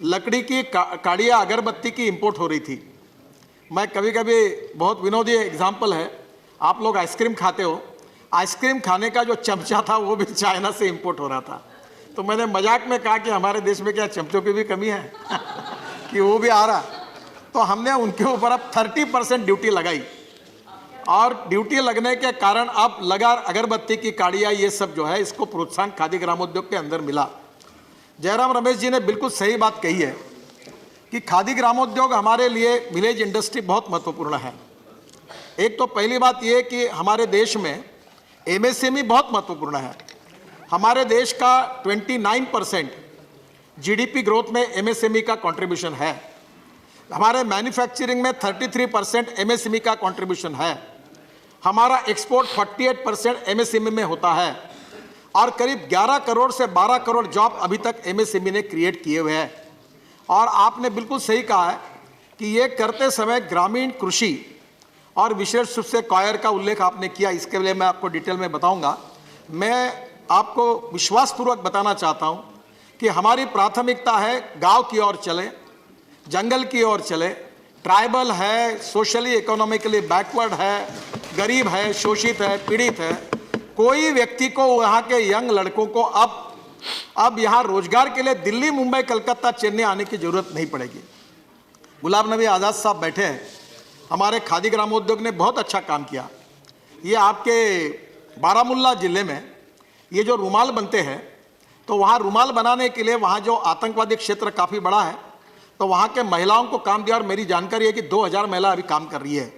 लकड़ी की काड़िया अगरबत्ती की इंपोर्ट हो रही थी। मैं कभी कभी, बहुत विनोदी एग्जाम्पल है, आप लोग आइसक्रीम खाते हो, आइसक्रीम खाने का जो चमचा था वो भी चाइना से इंपोर्ट हो रहा था। तो मैंने मजाक में कहा कि हमारे देश में क्या चमचों की भी कमी है कि वो भी आ रहा। तो हमने उनके ऊपर अब 30% ड्यूटी लगाई, और ड्यूटी लगने के कारण अब लगा अगरबत्ती की काड़िया, ये सब जो है, इसको प्रोत्साहन खादी ग्रामोद्योग के अंदर मिला। जयराम रमेश जी ने बिल्कुल सही बात कही है कि खादी ग्रामोद्योग हमारे लिए विलेज इंडस्ट्री बहुत महत्वपूर्ण है। एक तो पहली बात ये कि हमारे देश में एमएसएमई बहुत महत्वपूर्ण है। हमारे देश का 29% जीडीपी ग्रोथ में एमएसएमई का कंट्रीब्यूशन है। हमारे मैन्युफैक्चरिंग में 33% एमएसएमई का कंट्रीब्यूशन है। हमारा एक्सपोर्ट 48% एमएसएमई में होता है, और करीब 11 करोड़ से 12 करोड़ जॉब अभी तक एमएसएमई ने क्रिएट किए हुए हैं। और आपने बिल्कुल सही कहा है कि ये करते समय ग्रामीण कृषि और विशेष रूप से कॉयर का उल्लेख आपने किया, इसके लिए मैं आपको डिटेल में बताऊंगा। मैं आपको विश्वासपूर्वक बताना चाहता हूं कि हमारी प्राथमिकता है गांव की ओर चले, जंगल की ओर चले। ट्राइबल है, सोशली इकोनॉमिकली बैकवर्ड है, गरीब है, शोषित है, पीड़ित है, कोई व्यक्ति को, वहाँ के यंग लड़कों को अब यहाँ रोजगार के लिए दिल्ली, मुंबई, कलकत्ता, चेन्नई आने की जरूरत नहीं पड़ेगी। गुलाम नबी आज़ाद साहब बैठे हैं, हमारे खादी ग्रामोद्योग ने बहुत अच्छा काम किया। ये आपके बारामूला ज़िले में ये जो रुमाल बनते हैं, तो वहाँ रुमाल बनाने के लिए वहाँ जो आतंकवादी क्षेत्र काफ़ी बड़ा है, तो वहाँ के महिलाओं को काम दिया, और मेरी जानकारी है कि 2000 महिला अभी काम कर रही है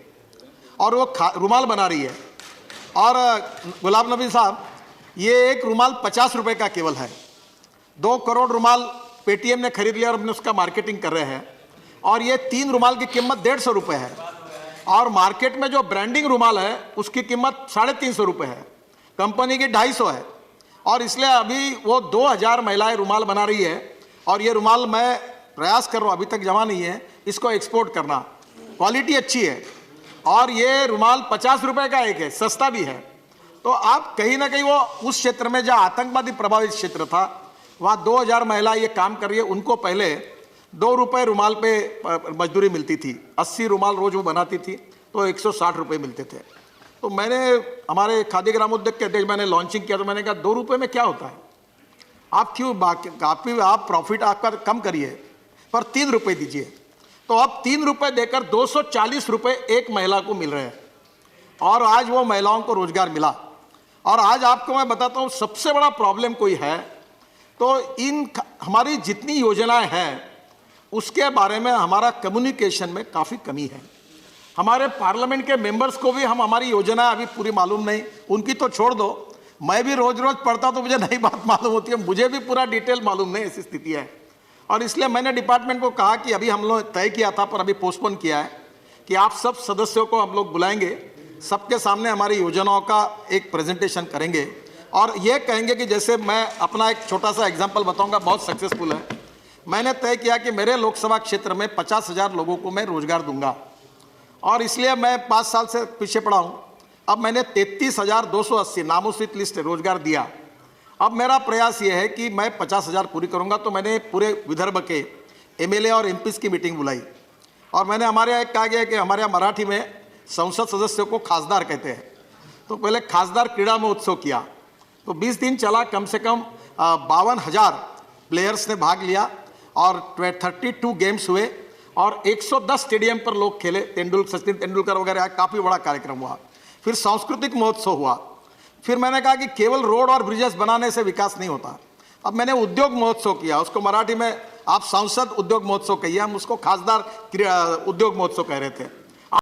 और वो रुमाल बना रही है। और गुलाम नबी साहब, ये एक रुमाल 50 रुपये का केवल है। 2 करोड़ रुमाल पेटीएम ने खरीद लिया और अपने उसका मार्केटिंग कर रहे हैं, और ये 3 रुमाल की कीमत 150 रुपये है, और मार्केट में जो ब्रांडिंग रुमाल है उसकी कीमत 350 रुपये है, कंपनी की 250 है। और इसलिए अभी वो 2000 महिलाएं रुमाल बना रही है, और ये रुमाल मैं प्रयास कर रहा हूँ, अभी तक जमा नहीं है, इसको एक्सपोर्ट करना। क्वालिटी अच्छी है, और ये रुमाल 50 रुपये का एक है, सस्ता भी है। तो आप कहीं ना कहीं वो उस क्षेत्र में जहाँ आतंकवादी प्रभावित क्षेत्र था, वहाँ 2000 महिला ये काम कर रही है। उनको पहले 2 रुपये रुमाल पे मजदूरी मिलती थी, 80 रुमाल रोज वो बनाती थी, तो 160 रुपये मिलते थे। तो मैंने, हमारे खादी ग्रामोद्योग के अध्यक्ष, मैंने लॉन्चिंग किया, तो मैंने कहा 2 रुपये में क्या होता है, आप क्यों आप प्रॉफिट आपका कम करिए, पर 3 रुपये दीजिए। तो अब 3 रुपये देकर 240 रुपये एक महिला को मिल रहे हैं, और आज वो महिलाओं को रोजगार मिला। और आज आपको मैं बताता हूँ, सबसे बड़ा प्रॉब्लम कोई है तो हमारी जितनी योजनाएं हैं उसके बारे में हमारा कम्युनिकेशन में काफ़ी कमी है। हमारे पार्लियामेंट के मेंबर्स को भी हमारी योजनाएं अभी पूरी मालूम नहीं, उनकी तो छोड़ दो, मैं भी रोज रोज पढ़ता तो मुझे नई बात मालूम होती है, मुझे भी पूरा डिटेल मालूम नहीं, ऐसी स्थिति है। और इसलिए मैंने डिपार्टमेंट को कहा कि अभी हम लोग तय किया था, पर अभी पोस्टपोन किया है, कि आप सब सदस्यों को हम लोग बुलाएंगे, सबके सामने हमारी योजनाओं का एक प्रेजेंटेशन करेंगे, और ये कहेंगे कि जैसे मैं अपना एक छोटा सा एग्जाम्पल बताऊंगा, बहुत सक्सेसफुल है। मैंने तय किया कि मेरे लोकसभा क्षेत्र में 50,000 लोगों को मैं रोजगार दूंगा, और इसलिए मैं 5 साल से पीछे पड़ा हूँ। अब मैंने 33,280 नामोसित लिस्ट रोजगार दिया। अब मेरा प्रयास ये है कि मैं 50,000 पूरी करूंगा। तो मैंने पूरे विदर्भ के एमएलए और एमपीस की मीटिंग बुलाई, और मैंने हमारे यहाँ कहा गया कि हमारे यहाँ मराठी में संसद सदस्यों को खासदार कहते हैं, तो पहले खासदार क्रीड़ा महोत्सव किया। तो 20 दिन चला, कम से कम 52,000 प्लेयर्स ने भाग लिया, और 32 गेम्स हुए, और 110 स्टेडियम पर लोग खेले, सचिन तेंदुलकर वगैरह, काफ़ी बड़ा कार्यक्रम हुआ। फिर सांस्कृतिक महोत्सव हुआ। फिर मैंने कहा कि केवल रोड और ब्रिजेस बनाने से विकास नहीं होता। अब मैंने उद्योग महोत्सव किया, उसको मराठी में आप सांसद उद्योग महोत्सव कहिए, हम उसको खासदार उद्योग महोत्सव कह रहे थे।